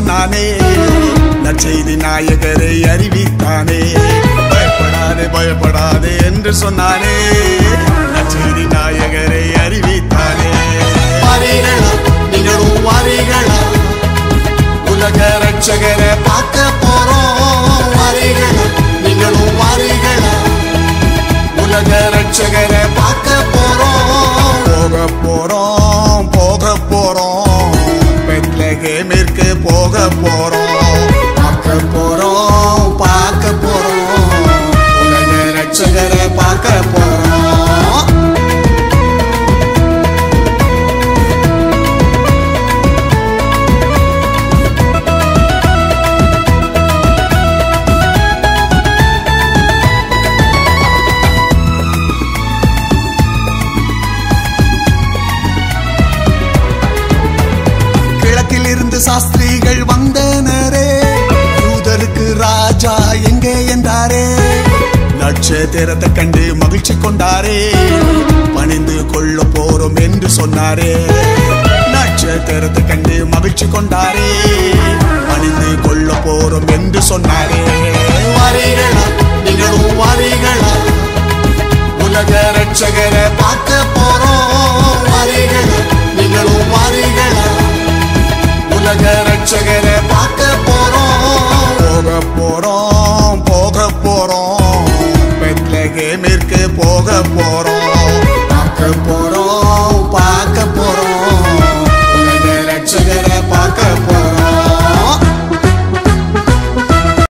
சொன்னானே நற்செய்தி நாயகரை அறிவித்தானே பயப்படாதே பயப்படாதே என்று சொன்னானே நற்செய்தி நாயகரை அறிவித்தானே வாரீகளா நீங்களும் வாரீகளா உலக ரட்சகரை பார்க்க போறோம் வாரீகளா நீங்களும் வாரீகளா உலக ரட்சகரை பார்க்க போறோம் போக போறோம் போக போறோம் பெத்லகேமிற்கு போக போறோம் பார்க்க போறோம் பார்க்க போறோம் உலக ரட்சகரை பார்க்க போறோம் சாஸ்திரிகள் வந்தனரே யூதருக்கு ராஜா எங்கே என்றாரே நட்சத்திரத்தை கண்டு மகிழ்ச்சி கொண்டாரே பணிந்து கொள்ள போறோம் என்று சொன்னாரே நட்சத்திரத்தை கண்டு மகிழ்ச்சி கொண்டாரே பணிந்து கொள்ள போறோம் என்று சொன்னாரே வாரீகளா நீங்களும் வாரீகளா உலக ரட்சகரை பார்க்க போறோம் வாரீகளா நீங்களும் வாரீகளா உலக ரட்சகரை பார்க்க போறோம் போக போறோம் போக போறோம் பெத்லகேமிற்கு போக போறோம் பார்க்க போறோம்